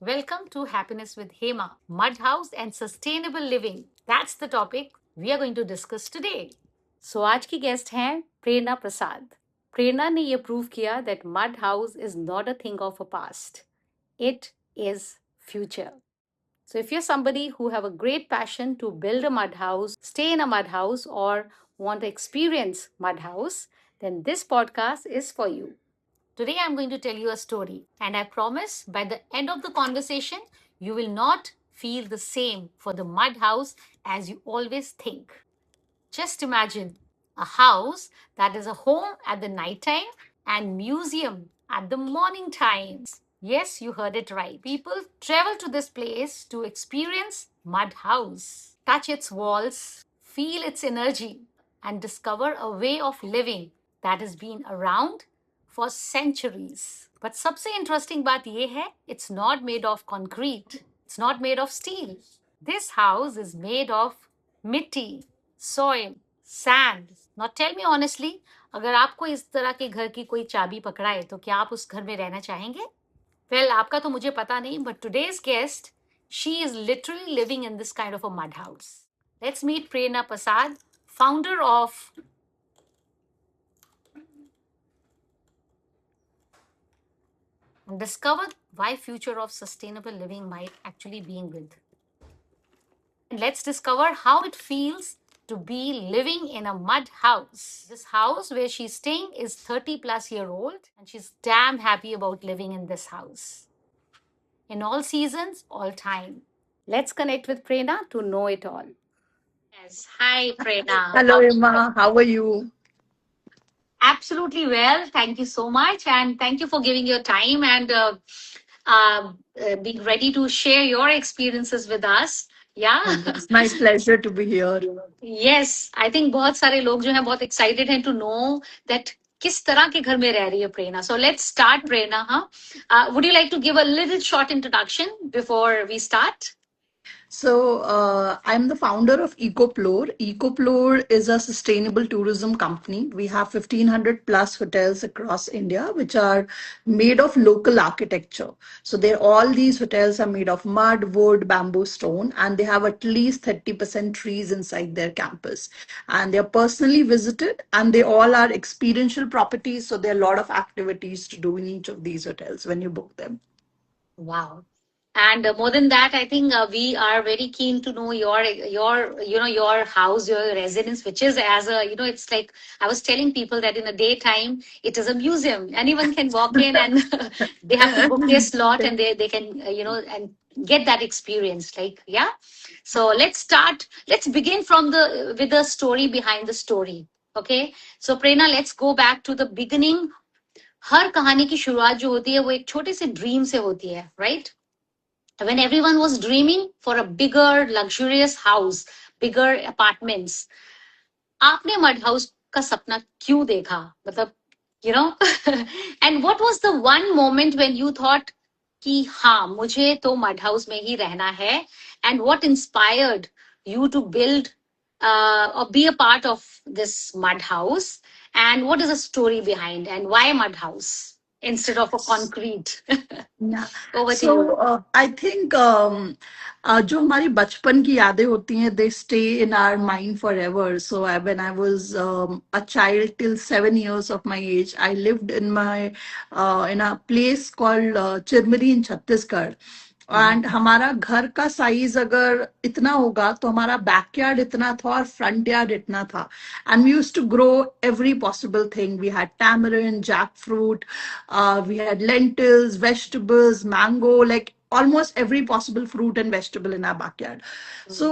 Welcome to Happiness with Hema, Mud House and Sustainable Living. That's the topic we are going to discuss today. So आज की guest हैं प्रेरणा प्रसाद. प्रेरणा ने ये prove किया that mud house is not a thing of a past. It is future. So if you're somebody who have a great passion to build a mud house, stay in a mud house or want to experience mud house, then this podcast is for you. Today I'm going to tell you a story, and I promise by the end of the conversation, you will not feel the same for the mud house as you always think. Just imagine a house that is a home at the night time and museum at the morning times. Yes, you heard it right. People travel to this place to experience mud house, touch its walls, feel its energy, and discover a way of living that has been around for centuries. But सबसे interesting बात ये है, it's not made of concrete. It's not made of steel. This house is made of mitti, soil, sand. Now tell me honestly, अगर आपको इस तरह के घर की कोई चाबी पकड़ाए तो क्या आप उस घर में रहना चाहेंगे? Well, आपका तो मुझे पता नहीं, but today's guest, she is literally living in this kind of a mud house. Let's meet Prerna Prasad, founder of and discover why future of sustainable living might actually be with. And let's discover how it feels to be living in a mud house. This house where she's staying is 30 plus year old and she's damn happy about living in this house. In all seasons, all time. Let's connect with Prerna to know it all. Yes. Hi, Prerna. Hello, Emma. How are you? Absolutely well. Thank you so much. And thank you for giving your time and being ready to share your experiences with us. Yeah. It's my pleasure to be here. Yes, I think बहुत सारे लोग जो हैं बहुत excited हैं to know that किस तरह के घर में रह रही है प्रेरणा. So let's start, Prerna. Would you like to give a little short introduction before we start? So, I'm the founder of EcoPlore. EcoPlore is a sustainable tourism company. We have 1,500 plus hotels across India, which are made of local architecture. So, all these hotels are made of mud, wood, bamboo, stone, and they have at least 30% trees inside their campus. And they are personally visited, and they all are experiential properties. So, there are a lot of activities to do in each of these hotels when you book them. Wow. And more than that, I think we are very keen to know your house, your residence, which is as a, it's like I was telling people that in a daytime, it is a museum. Anyone can walk in and they have to book their slot and they can, and get that experience. Like, yeah. So let's start. Let's begin with the story behind the story. Okay. So Prerna, let's go back to the beginning. हर कहानी की शुरुआत जो होती है वो एक छोटे से ड्रीम से होती है, right? When everyone was dreaming for a bigger, luxurious house, bigger apartments, आपने मड हाउस का सपना क्यों देखा? मतलब, and what was the one moment when you thought कि हाँ मुझे तो मड हाउस में ही रहना है, and what inspired you to build or be a part of this mud house, and what is the story behind and why mud house instead of a concrete? Yeah. Over to So you. I think जो हमारी बचपन की यादें होती हैं, they stay in our mind forever. So when I was a child till 7 years of my age, I lived in a place called Chirmari in Chhattisgarh. And हमारा घर का साइज अगर इतना होगा तो हमारा बैकयार्ड इतना था और फ्रंट यार्ड इतना था and we used to grow every possible thing we had tamarind jackfruit we had lentils, vegetables, mango, like almost every possible fruit and vegetable in our backyard. So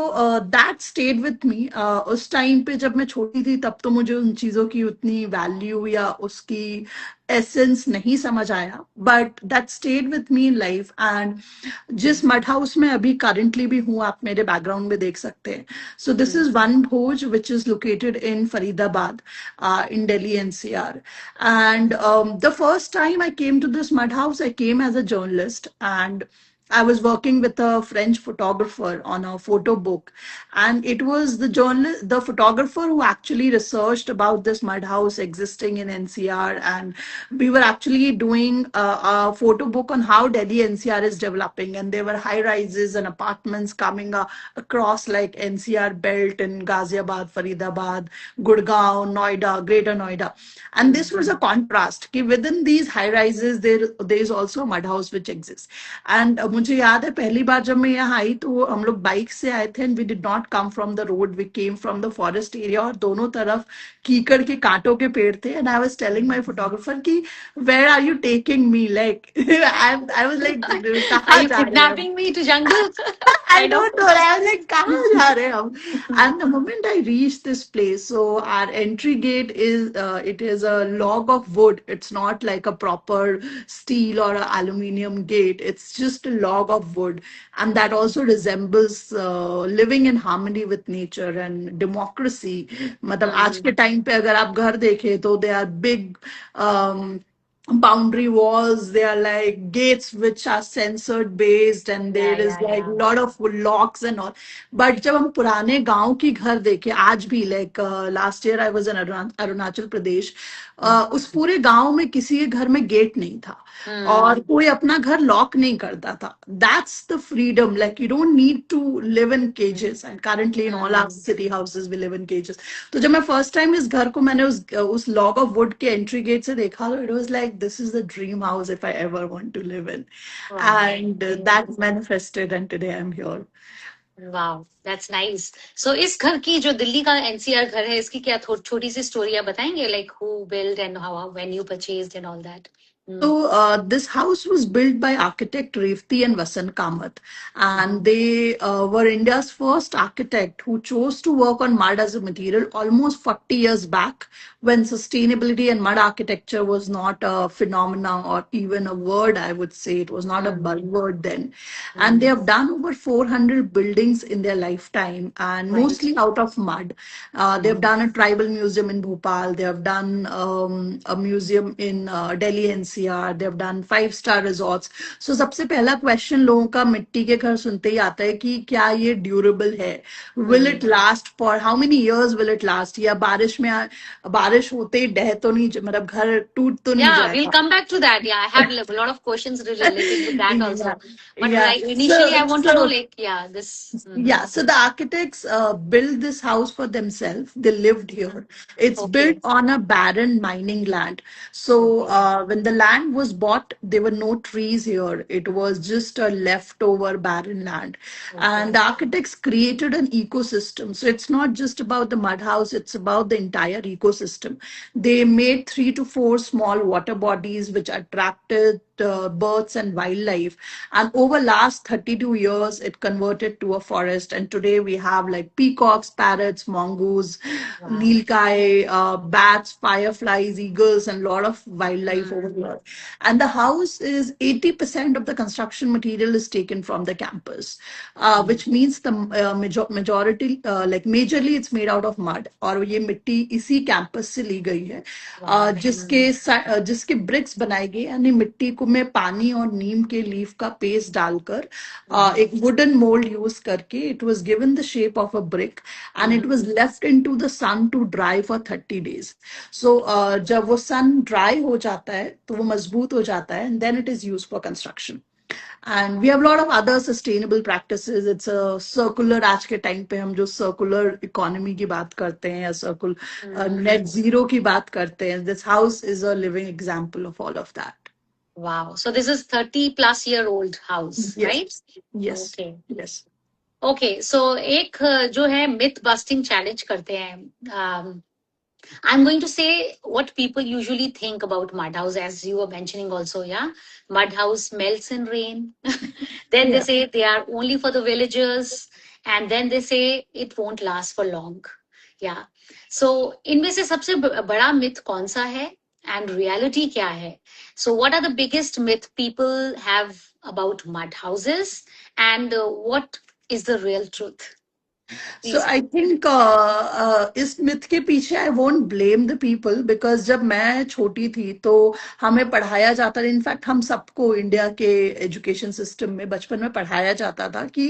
that stayed with me. उस time पे जब मैं छोटी थी तब तो मुझे उन चीजों की उतनी वैल्यू या उसकी एसेंस नहीं समझ आया, but that stayed with me in life. And जिस मड हाउस में अभी करंटली भी हूँ, आप मेरे बैकग्राउंड में देख सकते हैं. So this is one Bhoj which is located in Faridabad in Delhi NCR. And the first time I came to this mud house, I came as a journalist, and I was working with a French photographer on a photo book, and it was the photographer who actually researched about this mud house existing in NCR, and we were actually doing a photo book on how Delhi NCR is developing, and there were high rises and apartments coming across like NCR belt in Ghaziabad, Faridabad, Gurgaon, Noida, Greater Noida, and this was a contrast. कि within these high rises there is also a mud house which exists. And मुझे याद है पहली बार जब मैं यहाँ आई तो हम लोग बाइक से आए थे and we did not come from the road, we came from the forest area, और दोनों तरफ कीकड़ के कांटों के पेड़ थे, and I was telling my photographer कि where are you taking me, like I was like Are कहाँ you जा रहे हैं हम? kidnapping me to jungle? I Kind of. don't know. I was like, कहाँ जा रहे हैं हम? And the moment I reached this place, so our entry gate is it is a log of wood. It's not like a proper steel or a aluminium gate. It's just a log of wood, and that also resembles living in harmony with nature and democracy. मतलब आज के time पे अगर आप घर देखें तो they are big. Boundary walls, they are like gates which are censored based, and Yeah, there is yeah, like yeah. lot of locks and all. But जब हम पुराने गांव की घर देखे आज भी, like last year I was in Arunachal Pradesh, उस पूरे गांव में किसी के घर में गेट नहीं था और कोई अपना घर लॉक नहीं करता था. That's the freedom, like you don't need to live in cages, and currently in all our city houses we live in cages. तो जब मैं फर्स्ट टाइम इस घर को मैंने उस लॉग ऑफ वुड के एंट्री गेट से देखा तो it was like this is the dream house if I ever want to live in, Wow. And that manifested and today I am here. वाह, दैट्स नाइस. सो इस घर की जो दिल्ली का एनसीआर घर है, इसकी क्या छोटी सी स्टोरी आप बताएंगे, like who build and how when you purchased and all that? So this house was built by architect Revti and Vasant Kamath, and they were India's first architect who chose to work on mud as a material almost 40 years back, when sustainability and mud architecture was not a phenomena or even a word. I would say it was not a buzzword then, and they have done over 400 buildings in their lifetime, and Right. mostly out of mud. They have done a tribal museum in Bhopal. They have done a museum in Delhi NCR. They have done 5-star resorts. So सबसे पहला question लोगों का मिट्टी के घर सुनते ही आता है कि क्या ये ड्यूरेबल है, will it last for how many years, will it last, या बारिश में बारिश होते ही ढह तो नहीं, मतलब घर टूट तो नहीं Yeah, we'll जाएगा. come back to that. Yeah, I have a lot of questions related to that also. But Yeah. like initially, I want to know, So like, yeah, this. yeah, so the architects built this house for themselves. They lived here. It's built Okay. on a barren mining land. So when the land was bought, there were no trees here. It was just a leftover barren land. And the architects created an ecosystem. So it's not just about the mud house, it's about the entire ecosystem. They made 3 to 4 small water bodies which attracted birds and wildlife, and over last 32 years it converted to a forest, and today we have like peacocks, parrots, mongoose, nilkai, bats, fireflies, eagles, and a lot of wildlife over here. And the house is 80% of the construction material is taken from the campus, which means the majority, like majorly it's made out of mud, और ये मिट्टी इसी campus से ली गई है, जिसके BRICS बनाए गए, यानी मिट्टी को में पानी और नीम के लीफ का पेस्ट डालकर एक वुडन मोल्ड यूज करके it was given the shape of a brick, and it was left into the sun to dry for 30 days. So जब वो सन ड्राई हो जाता है तो वो मजबूत हो जाता है, and then it is use for construction. And we have a lot of other sustainable practices. It's a circular, आज के टाइम पे हम जो circular economy की बात करते हैं या circular net zero की बात करते हैं, this house is a living example of all of that. Wow. So this is 30+ year old house, Yes. right? Yes. Okay. Yes. Okay. So एक जो है myth busting challenge करते हैं. I'm going to say what people usually think about mud house, as you were mentioning also. Yeah, mud house melts in rain. Then they Yeah. say they are only for the villagers, and then they say it won't last for long. Yeah. So इनमें से सबसे बड़ा myth कौन सा है and reality क्या है? So what are the biggest myth people have about mud houses, and what is the real truth? So please. I think इस मिथ के पीछे I won't blame the people, because जब मैं छोटी थी तो हमें पढ़ाया जाता था, इनफैक्ट हम सबको इंडिया के एजुकेशन सिस्टम में बचपन में पढ़ाया जाता था कि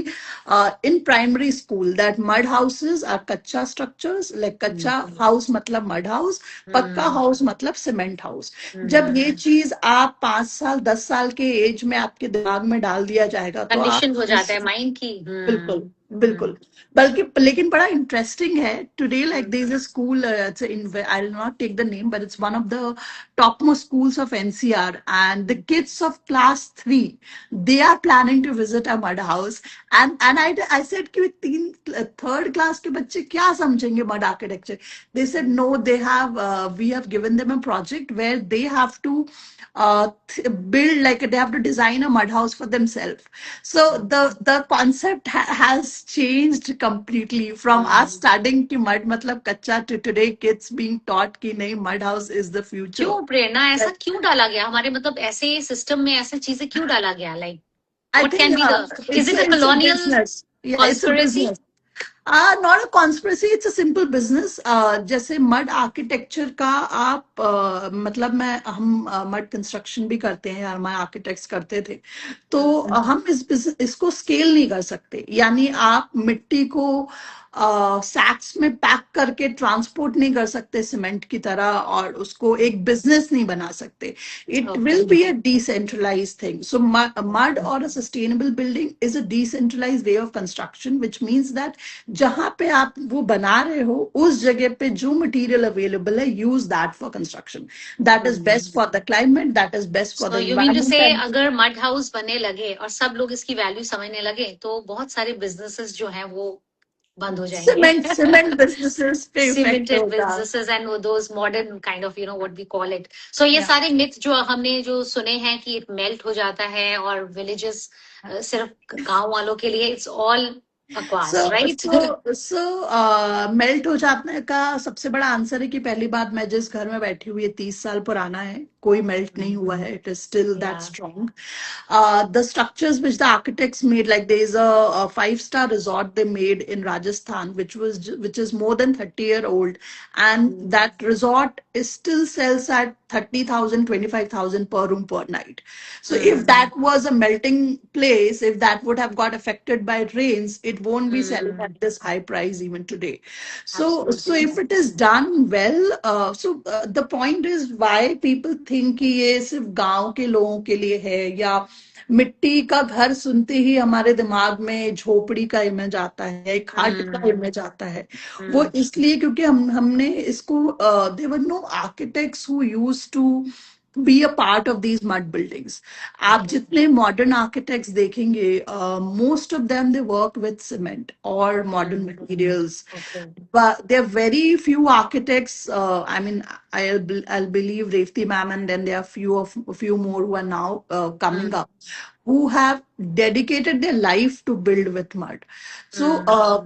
in primary school that mud houses are kachcha structures, like kachcha house मतलब मड हाउस, पक्का हाउस मतलब सीमेंट हाउस। जब ये चीज आप 5 साल 10 साल के एज में आपके दिमाग में डाल दिया जाएगा तो आप कंडीशन हो जाता है माइंड की। बिल्कुल बिल्कुल। बल्कि लेकिन बड़ा इंटरेस्टिंग है today, like there is a school, I will not take the name, but it's one of the top most schools of NCR, and the kids of class 3, they are planning to visit a mud house. And I said कि तीन third class के बच्चे क्या समझेंगे mud architecture. They said no, they have we have given them a project where they have to build, like they have to design a mud house for themselves. So the concept has changed completely from us studying कि mud मतलब कच्चा to today kids being taught कि नहीं, mud house is the future. क्यों प्रेरणा, ऐसा क्यों डाला गया हमारे, मतलब ऐसे सिस्टम में ऐसे चीजें क्यों डाला गया? Like I what think can be the, is it a it's a colonial business. Yeah, it's a conspiracy? business. Not a conspiracy, it's a simple business. जैसे मड आर्किटेक्चर का आप मतलब मैं हम मड कंस्ट्रक्शन भी करते हैं, हमारे आर्किटेक्ट्स करते थे, तो हम इसको स्केल नहीं कर सकते। यानी आप मिट्टी को सैक्स में पैक करके ट्रांसपोर्ट नहीं कर सकते सीमेंट की तरह, और उसको एक बिजनेस नहीं बना सकते। It will be a decentralize thing. So mud और a sustainable building is a decentralize way of construction, which means that जहां पे आप वो बना रहे हो उस जगह पे जो मटेरियल अवेलेबल है, use that for construction. That is best for the climate, that is best for the so you mean to say environment. अगर मड हाउस बनने लगे और सब लोग इसकी वैल्यू समझने लगे तो बहुत सारे बिजनेसेस जो हैं वो बंद हो जाएंगे। सीमेंट बिजनेसेस पे इफेक्ट Cemented होगा। businesses and those modern kind of, what we call it. So ये Yeah. सारे myth जो हमने जो सुने हैं कि it melt हो जाता है और villages सिर्फ गांव वालों के लिए, it's all सो बकवास, right? मेल्ट हो जाने का सबसे बड़ा आंसर है कि पहली बात, मैं जिस घर में बैठी हुई है 30 साल पुराना है, कोई मेल्ट नहीं हुआ है, it is still that Yeah. Strong. The structures which the architects made, like there is a five-star resort they made in Rajasthan, which is more than 30-year old, and that resort is still sells at 30,000, 25,000 per room per night. So if that was a melting place, if that would have got affected by rains, it won't be selling at this high price even today. So Absolutely. if it is done well, the point is why people think कि ये सिर्फ गांव के लोगों के लिए है, या मिट्टी का घर सुनते ही हमारे दिमाग में झोपड़ी का इमेज आता है, एक हट का इमेज आता है। वो इसलिए क्योंकि हमने इसको, there were no architects who used to be a part of these mud buildings. आप जितने मॉडर्न आर्किटेक्ट्स देखेंगे, most of them they work with cement और modern materials. Okay. But there are very few architects. I mean, I'll believe Revti ma'am, and then there are few more who are now coming up, who have dedicated their life to build with mud. So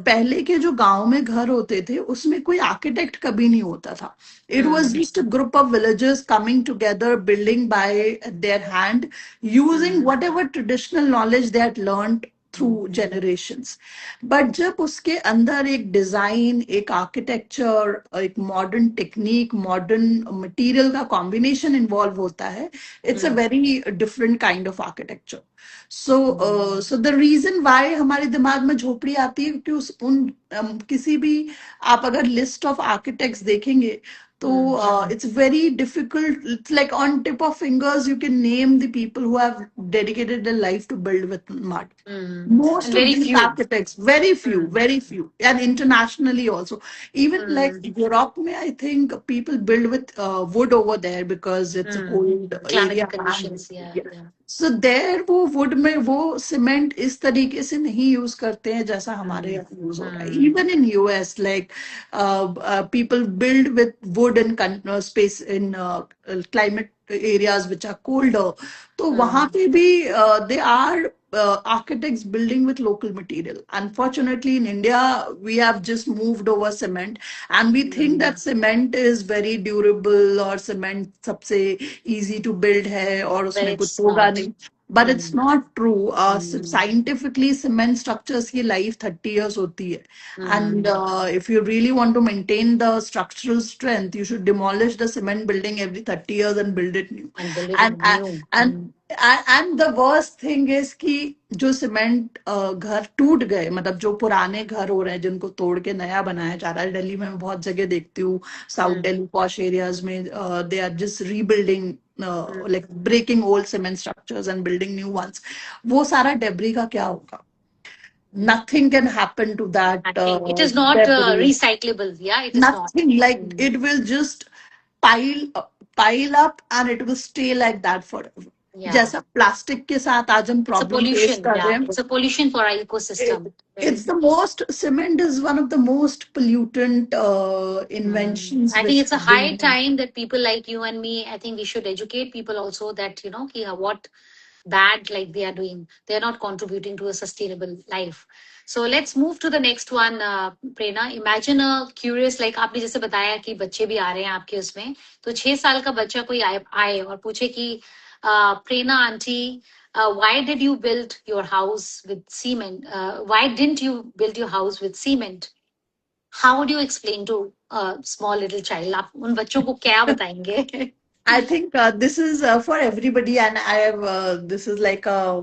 पहले के जो गांव में घर होते थे उसमें कोई आर्किटेक्ट कभी नहीं होता था. It was just a group of villagers coming together, building by their hand, using whatever traditional knowledge they had learned through generations. But जब उसके अंदर एक डिजाइन, एक आर्किटेक्चर, एक मॉडर्न टेक्निक, मॉडर्न मटेरियल का कॉम्बिनेशन इन्वॉल्व होता है, it's a very different kind of architecture. So the reason why हमारे दिमाग में झोपड़ी आती है कि किसी भी, आप अगर लिस्ट ऑफ आर्किटेक्ट्स देखेंगे तो it's very difficult. It's like on tip of fingers you can name the people who have dedicated their life to build with mud. Most And of very these few. architects, very few, and internationally also. Even like Europe, I think people build with wood over there because it's a cold area. Climatic conditions, yeah, Yeah. yeah. So there वो wood में वो cement इस तरीके से नहीं use करते हैं जैसा हमारे यहाँ यूज हो रहा है. Even in US, like people build with wood in space in climate areas which are colder. तो वहां पे भी they are architects building with local material. Unfortunately, in India, we have just moved over cement, and we think that cement is very durable, or cement सबसे easy to build है और Very उसमें कुछ होगा smart. नहीं. but it's Mm, not true. mm, Scientifically, cement structures की life 30 years होती है. And mm. if you really want to maintain the structural strength, you should demolish the cement building every 30 years and build it new. And build it And new. and Mm. and the worst thing is कि जो cement घर टूट गए, मतलब जो पुराने घर हो रहे हैं जिनको तोड़ के नया बनाया जा रहा है, दिल्ली में मैं बहुत जगह देखती हूँ, south Mm. Delhi posh areas में, they are just rebuilding, Mm. like breaking old cement structures and building new ones. वो सारा debris का क्या होगा? Nothing can happen to that Nothing. It is not debris. recyclable. Yeah, it is not. Nothing. Like Mm. it will just pile up and it will stay like that forever. Yeah. जैसा plastic के साथ आज हम It's a problem face pollution. कर रहे Yeah. हैं, It's a pollution for our it, ecosystem. it's Right? the most, cement is one of the most pollutant inventions I think which it's a have high been. time that people like you and me, I think we should educate people also that, ki, what bad like they are doing. They're not contributing to a sustainable life. So let's move to the next one, Prerna. Imagine a curious, like आपने जैसे बताया कि बच्चे भी आ रहे हैं आपके उसमें, तो 6 साल का बच्चा कोई आए और पूछे कि प्रेरणा aunty, why did you build your house with cement? Why didn't you build your house with cement? How would you explain to a small little child? आप उन बच्चों को क्या बताएंगे? I think this is for everybody, and I have this is like a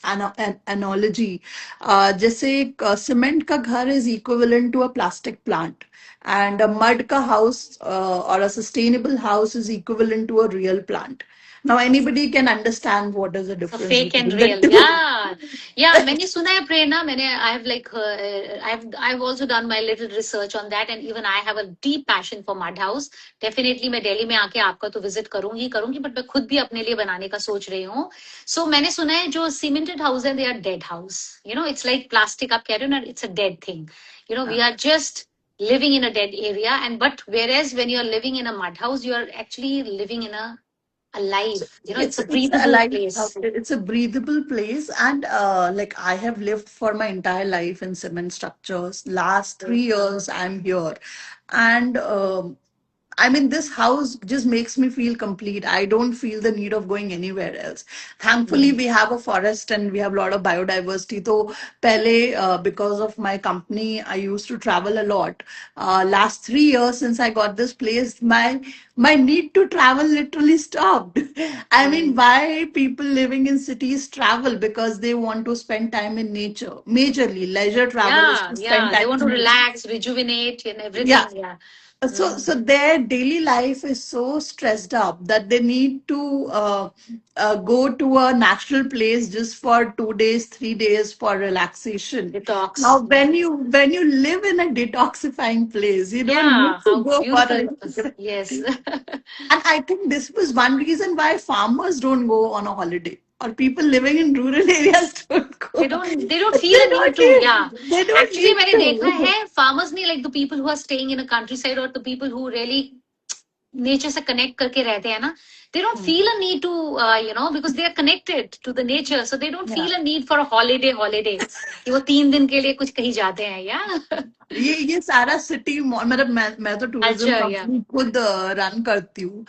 an analogy. जैसे cement का घर is equivalent to a plastic plant, and a mud का house or a sustainable house is equivalent to a real plant. Now anybody can understand what is the difference Fake and between the real. two. Yeah. Yeah, मैंने सुना है प्रेरणा, मैंने I have like I've also done my little research on that, and even I have a deep passion for mud house. Definitely मैं दिल्ली में आके आपका तो visit करूंगी, but मैं खुद भी अपने लिए बनाने का सोच रही हूँ. So मैंने सुना है जो cemented house है, they are dead house. You know, it's like plastic, आप कह रहे हो ना, it's a dead thing. You know, we are just living in a dead area, and but whereas when you are living in a mud house, you are actually living in a So alive. You know, it's a it's a breathable life, place. it's a breathable place, and like I have lived for my entire life in cement structures. Last 3 years I'm here, and I mean, this house just makes me feel complete. I don't feel the need of going anywhere else. Thankfully, Mm. we have a forest and we have a lot of biodiversity. So, pehle, because of my company, I used to travel a lot. Last 3 years since I got this place, my need to travel literally stopped. I mean, Mm. why people living in cities travel? Because they want to spend time in nature. Majorly, leisure travel is Yeah, to spend yeah. They time want to in nature. relax, rejuvenate, and Yeah, everything. Yeah. so Mm. their daily life is so stressed up that they need to go to a natural place just for 2 days, 3 days for relaxation. Now, Detox. when you live in a detoxifying place, you don't need Yeah, to how go for beautiful. a. Yes. And I think this was one reason why farmers don't go on a holiday, or people living in rural areas don't They go. don't feel They a need don't to. need. Yeah. They don't Actually, need मैंने देखा to. है farmers ने, like the people who are staying in a countryside or the people who really nature से connect करके रहते हैं ना, they don't feel a need to, because they are connected to the nature, so they don't Yeah. feel a need for a holiday कि वो 3 दिन के लिए कुछ कहीं जाते हैं. Yeah. ये सारा सिटी, मतलब मैं तो टूरिज्म Culture. Yeah. कंपनी खुद रन करती हूँ.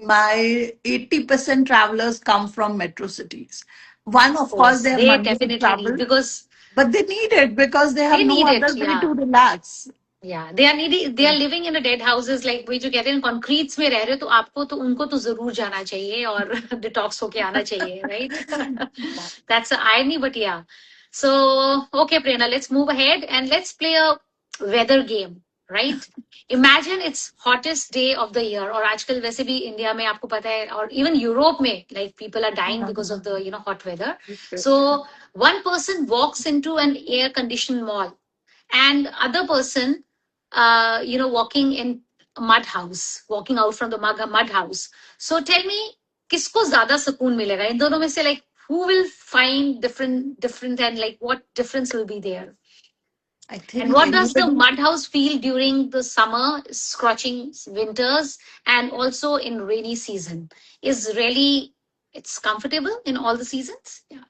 My 80% travelers come from metro cities. One, Of of course, course, they have they money to definitely need travel, because but they need it because they have they no need other it. way Yeah. to relax. Yeah, they are needy. They are living in a dead houses, like वही जो कहते हैं concretes में रह रहे हो, तो आपको तो उनको तो जरूर जाना चाहिए और detox होके आना चाहिए, right? That's the irony, but yeah. So okay, Prerna, let's move ahead and let's play a weather game, right? Imagine it's hottest day of the year, और आजकल वैसे भी इंडिया में आपको पता है, और even यूरोप में, like people are dying because of the hot weather. So one person walks into an air conditioned mall and other person walking in a mud house, walking out from the mud house. So tell me, किसको ज्यादा सुकून मिलेगा इन दोनों में से, like who will find different and like what difference will be there? I And think what does the anybody. mud house feel during the summer, scorching winters, and also in rainy season? Is really it's comfortable in all the seasons? Yeah.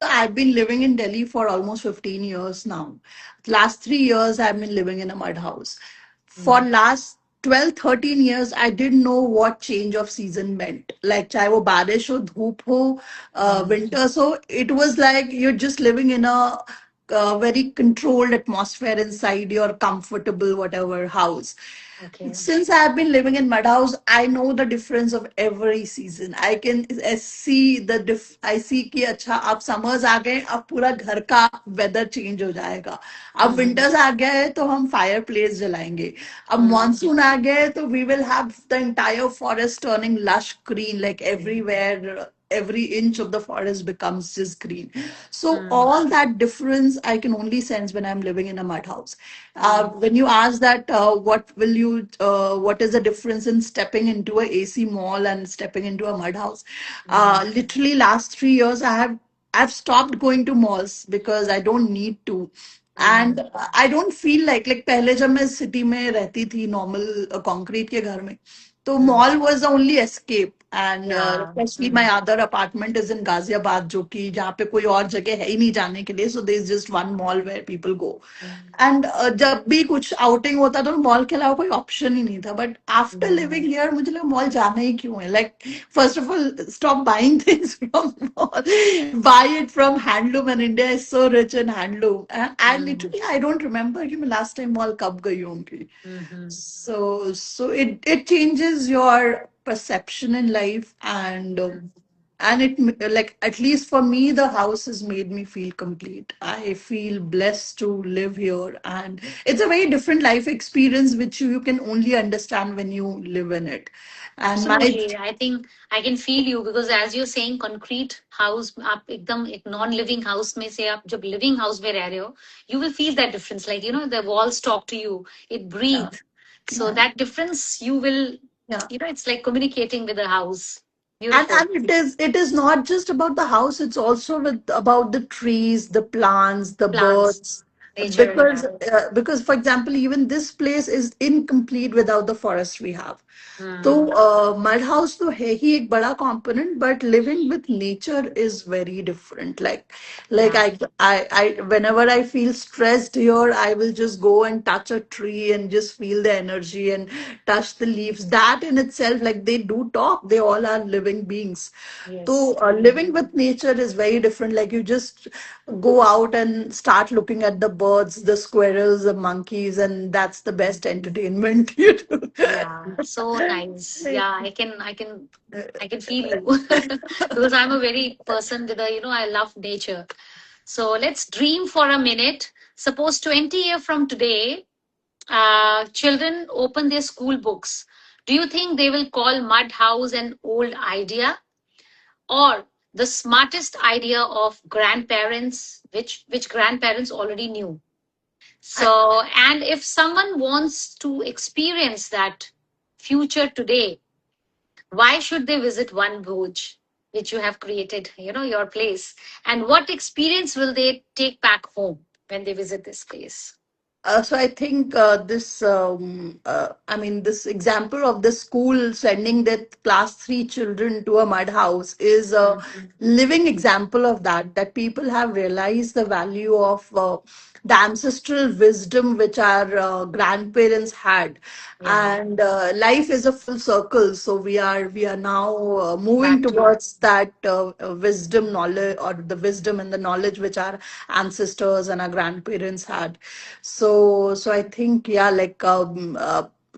So I've been living in Delhi for almost 15 years now. Last 3 years, I've been living in a mud house. For Mm. last 12 13 years I didn't know what change of season meant, like chahe wo barish ho, dhoop ho, winter. So it was like you're just living in a very controlled atmosphere inside your comfortable whatever house. Okay. Since I've been living in mud house, I know the difference of every season. I can see the I see कि अच्छा अब summers आ गए, अब पूरा घर का weather change हो जाएगा. अब winters आ गया है तो हम fireplace जलाएंगे. अब monsoon आ गया है तो we will have the entire forest turning lush green, like everywhere. Every inch of the forest becomes just green. So all that difference I can only sense when I'm living in a mud house. When you ask that, what is the difference in stepping into a AC mall and stepping into a mud house? Literally last 3 years, I've stopped going to malls because I don't need to. And I don't feel like पहले जब मैं city में रहती थी normal concrete के घर में, तो mall was the only escape. And Yeah. especially my other apartment is in Ghaziabad, जो कि जहाँ पे कोई और जगह है ही नहीं जाने के लिए, so there is just one mall where people go. And जब भी कुछ आउटिंग होता तो मॉल के अलावा कोई ऑप्शन ही नहीं था. बट आफ्टर लिविंग हियर मुझे लगा मॉल जाना ही क्यों है. Like first of all stop buying things from mall, buy it from handloom. And India is so rich in handloom. And literally I don't remember कि मैं लास्ट टाइम मॉल कब गई होंगी. So it changes your perception in life. And it, like, at least for me, the house has made me feel complete. I feel blessed to live here, and it's a very different life experience which you can only understand when you live in it. And my Absolutely. I think I can feel you because as you're saying concrete house आप एकदम एक non living house में से आप जब living house में रह रहे हो, you will feel that difference. Like, the walls talk to you, it yeah, breathe. So yeah, that difference you will, yeah. it's like communicating with the house. and Beautiful. and it is not just about the house, it's also with about the trees, the plants, the Plants, birds. nature, Because yeah. for example, even this place is incomplete without the forest we have. तो Hmm. Mud house तो है ही एक बड़ा component, but living with nature is very different. like Yeah. I whenever I feel stressed here, I will just go and touch a tree and just feel the energy and touch the leaves. That in itself, like, they do talk, they all are living beings. So Yes. living with nature is very different. Like, you just go out and start looking at the birds, the squirrels, the monkeys, and that's the best entertainment you do. Yeah, so nice. Yeah, I can feel you because I'm a very person with I love nature. So let's dream for a minute. Suppose 20 years from today, children open their school books. Do you think they will call mud house an old idea or the smartest idea of grandparents, which grandparents already knew? So, and if someone wants to experience that future today, why should they visit One Bhuj, which you have created, your place? And what experience will they take back home when they visit this place? So I think this example of the school sending their class 3 children to a mud house is a living example of that people have realized the value of the ancestral wisdom which our grandparents had. Yeah, And life is a full circle, so we are now moving back to. towards that wisdom, knowledge, or the wisdom and the knowledge which our ancestors and our grandparents had. So I think, yeah,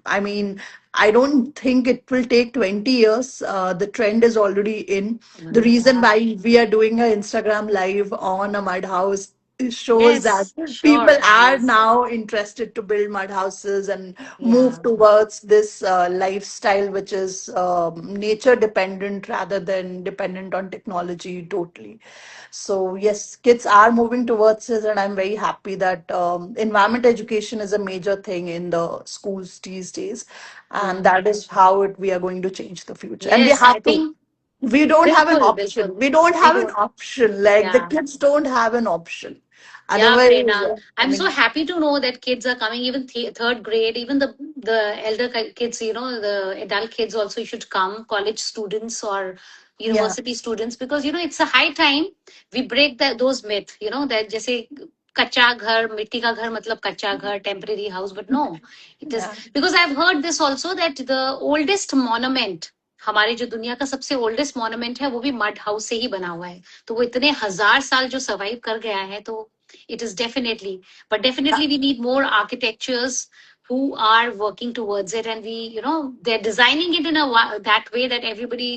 I mean, I don't think it will take 20 years. The trend is already in. The reason Yeah. why we are doing an Instagram live on a mud house shows that Yes, people sure. are now interested to build mud houses and Yeah. move towards this lifestyle which is nature dependent rather than dependent on technology totally. So yes, kids are moving towards it, and I'm very happy that environment education is a major thing in the schools these days, and Hmm. that is how we are going to change the future. And we Yes, I have to. think We don't have an bilkul, option. bilkul. We don't We have an don't. option. Like, the Yeah. kids don't have an option. Yeah, Otherwise, Prerna. I I'm so mean, happy to know that kids are coming, even third grade, even the elder kids, the adult kids also should come, college students or yeah. university students, because it's a high time we break those myths, that just say कच्चा घर, मिट्टी का घर मतलब कच्चा घर, temporary house, but no, it is, Yeah. Because I have heard this also that the oldest monument, हमारे जो दुनिया का सबसे ओल्डेस्ट मॉन्यूमेंट है वो भी मड हाउस से ही बना हुआ है, तो वो इतने हजार साल जो सर्वाइव कर गया है, तो it is definitely, but definitely we need more architectures who are working towards it, and we, you know, they're designing it in a that way that everybody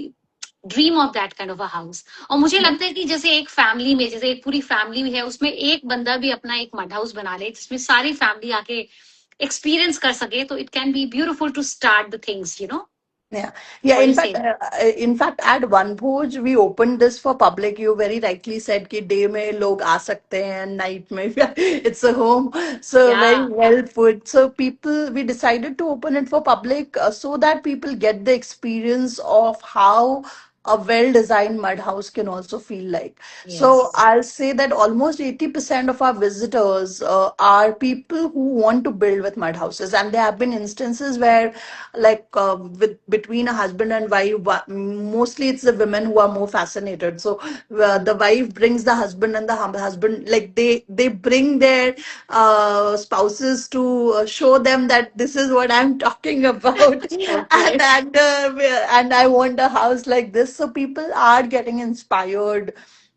dream of that kind of a house. और मुझे लगता है कि जैसे एक family में, जैसे एक पूरी फैमिली है, उसमें एक बंदा भी अपना एक मड हाउस बना ले जिसमें सारी फैमिली आके एक्सपीरियंस कर सके, तो it can be beautiful to start the things, you know, Yeah, yeah. What you say. In fact, at One Bhoj we opened this for public. You very rightly said कि day में लोग आ सकते हैं, night में it's a home. So या very well put. So people, we decided to open it for public so that people get the experience of how a well-designed mud house can also feel like. So yes, I'll say that almost 80% of our visitors are people who want to build with mud houses, and there have been instances where, like with between a husband and wife, mostly it's the women who are more fascinated. So the wife brings the husband, and the husband, like they bring their spouses to show them that this is what I'm talking about, okay, and I want a house like this. So people are getting inspired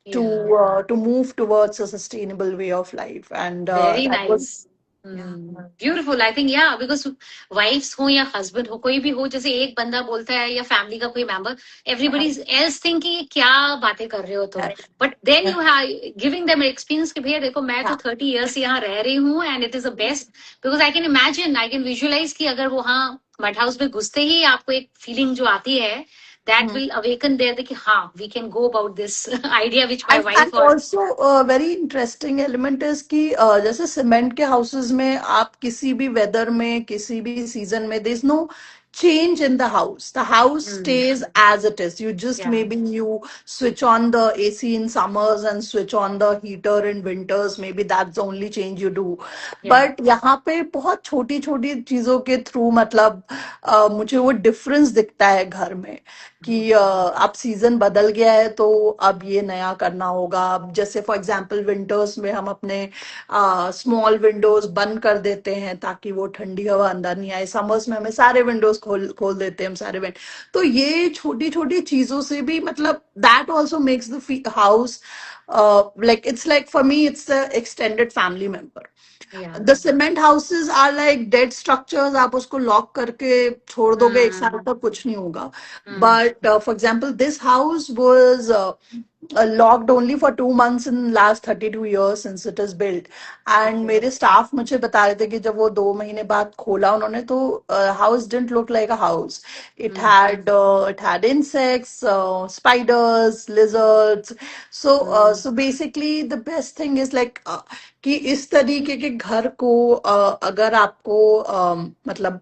या, to move towards a sustainable way of life, and very that was, nice, yeah. Beautiful, I think, या because wives हो या husband हो, कोई भी हो, जैसे एक बंदा बोलता है या फैमिली का कोई मेंबर, एवरीबडी एल्स थिंक कि क्या बातें कर रहे हो तुम, Yeah, but then yeah, you have giving them experience कि भैया देखो मैं तो yeah. 30 ईयर्स यहाँ रह रही हूँ, and it is the best, because I can imagine, I can visualise कि अगर वो, हाँ, मड हाउस में घुसते ही आपको एक फीलिंग जो आती है, that Hmm. Will awaken there कि हाँ we can go about this idea which my And wife और, also very interesting element is कि जैसे सीमेंट के हाउसेस में आप किसी भी वेदर में किसी भी सीजन में there is no change in the house stays as it is. You just, या, maybe you switch on the AC in summers and switch on the heater in winters, maybe that's the only change you do. या, But यहाँ पे बहुत छोटी छोटी चीजों के through, मतलब मुझे वो डिफरेंस दिखता है घर में कि अब सीजन बदल गया है तो अब ये नया करना होगा। अब जैसे फॉर एग्जांपल विंटर्स में हम अपने स्मॉल विंडोज बंद कर देते हैं ताकि वो ठंडी हवा अंदर नहीं आए, समर्स में हमें सारे विंडोज खोल खोल देते हैं हम सारे विंड। तो ये छोटी छोटी चीजों से भी, मतलब that also makes the house, like it's like, for me it's the extended family member. या, The cement houses are like dead structures, आप उसको लॉक करके छोड़ दोगे, एक साल तक कुछ नहीं होगा। But for example, this house was locked only for 2 months in last 32 years since it is built. And okay, मेरे स्टाफ मुझे बता रहे थे कि जब वो 2 महीने बाद खोला उन्होंने, तो house didn't look like a house. It had insects, spiders, lizards. So basically the best thing is like कि इस तरीके के घर को अगर आपको मतलब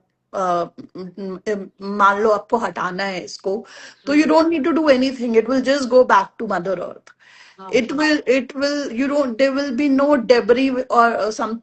मान लो आपको हटाना है इसको, तो you don't need to do anything. It will just go back to Mother Earth. It okay, will, you don't, there will be no debris or some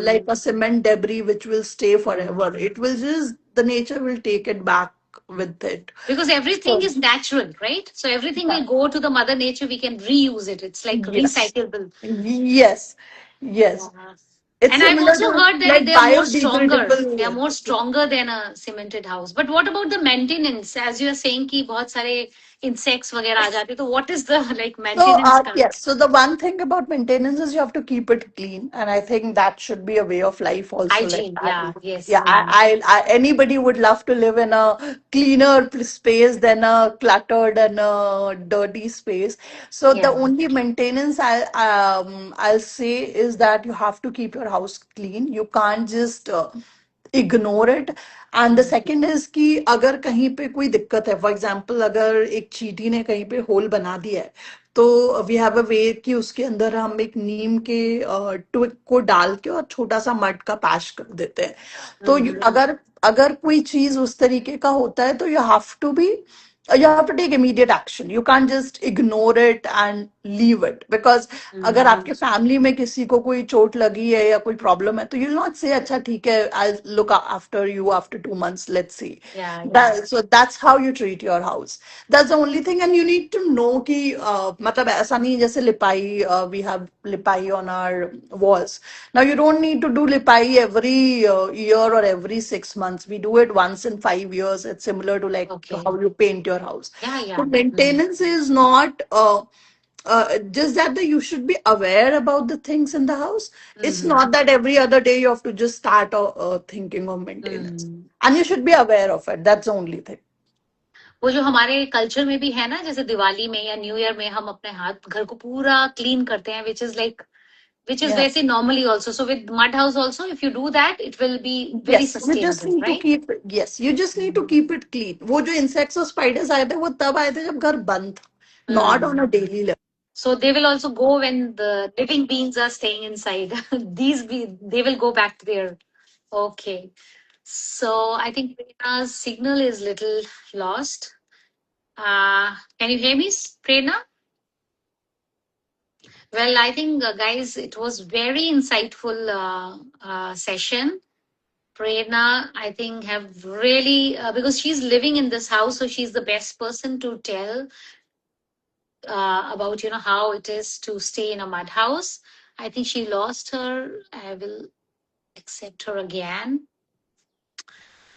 like a cement debris which will stay forever. It will just, the nature will take it back with it. because everything So, is natural, right? So everything yeah. will go to the mother nature, we can reuse it, it's like Yes. recyclable. Yes. Yes. Yeah. It's And I've similar also to heard that like they are more stronger. They are biodegradable. more stronger than a cemented house. But what about the maintenance? As you are saying कि बहुत सारे insects वगैरह आ जाते हैं, तो what is the like So, maintenance का? yes, so the one thing about maintenance is you have to keep it clean, and I think that should be a way of life also. Like, Hygiene, yeah, yes. yeah, anybody would love to live in a cleaner space than a cluttered and a dirty space. So the Yeah. only maintenance I'll say is that you have to keep your house clean. You can't just ignore it. And the second is कि अगर कहीं पे कोई दिक्कत है, for example अगर एक चींटी ने कहीं पे होल बना दिया है, तो वी हैव अ वे कि उसके अंदर हम एक नीम के ट्विक को डाल के और छोटा सा मड का पैच कर देते हैं। तो Mm-hmm. अगर अगर कोई चीज उस तरीके का होता है तो you have to be you have to take immediate action. You can't just ignore it and leave it, because अगर आपके फैमिली में किसी को कोई चोट लगी है या कोई प्रॉब्लम है, तो you'll not say अच्छा ठीक है, I'll look after you after 2 months, let's see. Yeah, yeah. So that's how you treat your house. That's the only thing. And you need to know कि मतलब ऐसा नहीं जैसे लिपाई, we have lipai on our walls. Now you don't need to do lipai every year or every 6 months. We do it once in 5 years. It's similar to like Okay. how you paint your house. Yeah, So yeah. maintenance is not just that you should be aware about the things in the house. It's not that every other day you have to just start thinking of maintenance. And you should be aware of it. That's the only thing. वो जो हमारे culture में भी है ना, जैसे दिवाली में या न्यू ईयर में हम अपने हाथ घर को पूरा क्लीन करते हैं, which is Yeah. वैसे normally also. So with mud house also, if you do that, it will be very Yes, you just sustainable, need to right? keep it. Yes, you just need to keep it clean. वो जो insects और spiders आए थे, वो तब आए थे जब घर बंद था, not on a daily level. So they will also go when the living beings are staying inside. They will go back to their. Okay. So I think Prerna's signal is little lost. Can you hear me, Prerna? Well, I think, guys, it was very insightful session. Prerna, I think, have really, because she's living in this house, so she's the best person to tell about, how it is to stay in a mud house. I think she lost her. I will accept her again.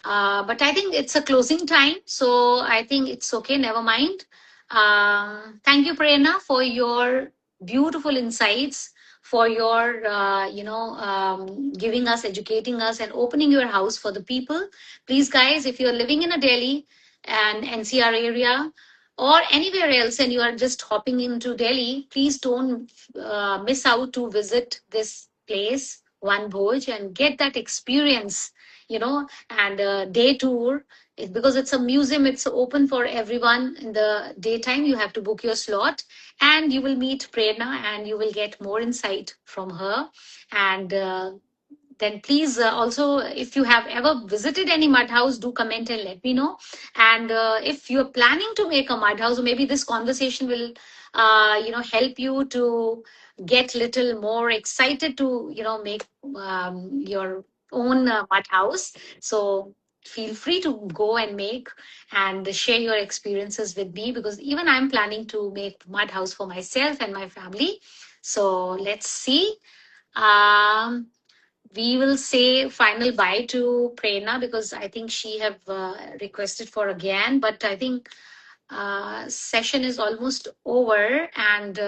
But I think it's a closing time, so I think it's okay. Never mind. Thank you, Prerna, for your beautiful insights, for your, giving us, educating us, and opening your house for the people. Please, guys, if you're living in a Delhi and NCR area or anywhere else and you are just hopping into Delhi, please don't miss out to visit this place, One Bhoj, and get that experience, and a day tour. Because it's a museum, it's open for everyone. In the daytime you have to book your slot, and you will meet Prerna and you will get more insight from her. And then please, also, if you have ever visited any mud house, do comment and let me know. And if you're planning to make a mud house, maybe this conversation will help you to get little more excited to make your own mud house. So feel free to go and make and share your experiences with me, because even I'm planning to make mud house for myself and my family. So let's see. We will say final bye to Prerna, because I think she have requested for again, but I think session is almost over, and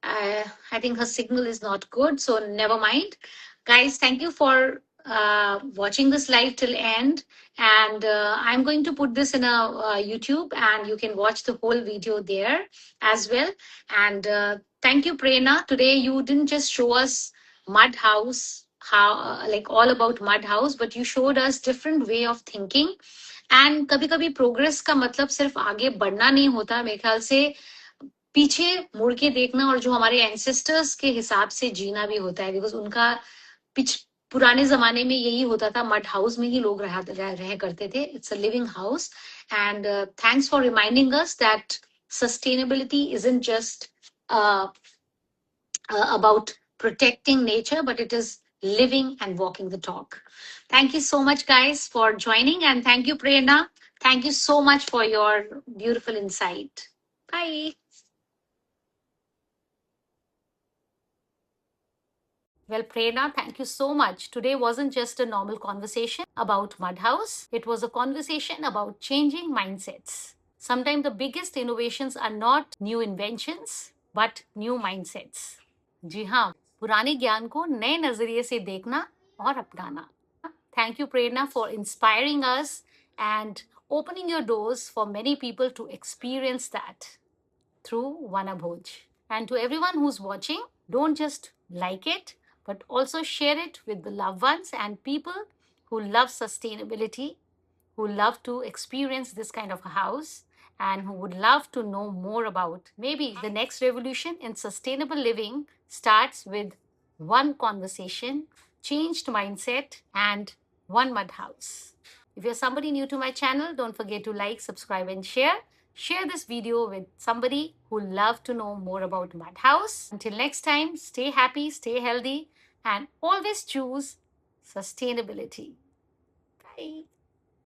I think her signal is not good, so never mind. Guys, thank you for watching this live till end. And I'm going to put this in a YouTube, and you can watch the whole video there as well. And thank you, Prerna. Today you didn't just show us mud house, how like all about mud house, but you showed us different way of thinking. And कभी कभी progress का मतलब सिर्फ आगे बढ़ना नहीं होता, मेरे ख्याल से पीछे मुड़ के देखना और जो हमारे एंसेस्टर्स के हिसाब से जीना भी होता है, बिकॉज उनका पुराने जमाने में यही होता था, मड हाउस में ही लोग रह करते थे. It's a living house. And thanks for reminding us that sustainability isn't just about protecting nature, but it is living and walking the talk. Thank you so much, guys, for joining, and thank you, Prerna. Thank you so much for your beautiful insight. Bye. Well, Prerna, thank you so much. Today wasn't just a normal conversation about Mud House. It was a conversation about changing mindsets. Sometimes the biggest innovations are not new inventions, but new mindsets. जी हाँ, पुराने ज्ञान को नए नजरिए से देखना और अपनाना. Thank you, Prerna, for inspiring us and opening your doors for many people to experience that through Vanabhoj. And to everyone who's watching, don't just like it, but also share it with the loved ones and people who love sustainability, who love to experience this kind of a house, and who would love to know more about maybe the next revolution in sustainable living starts with one conversation, changed mindset, and one mud house. If you're somebody new to my channel, don't forget to like, subscribe, and share. Share this video with somebody who love to know more about Mud House. Until next time, stay happy, stay healthy, and always choose sustainability. Bye.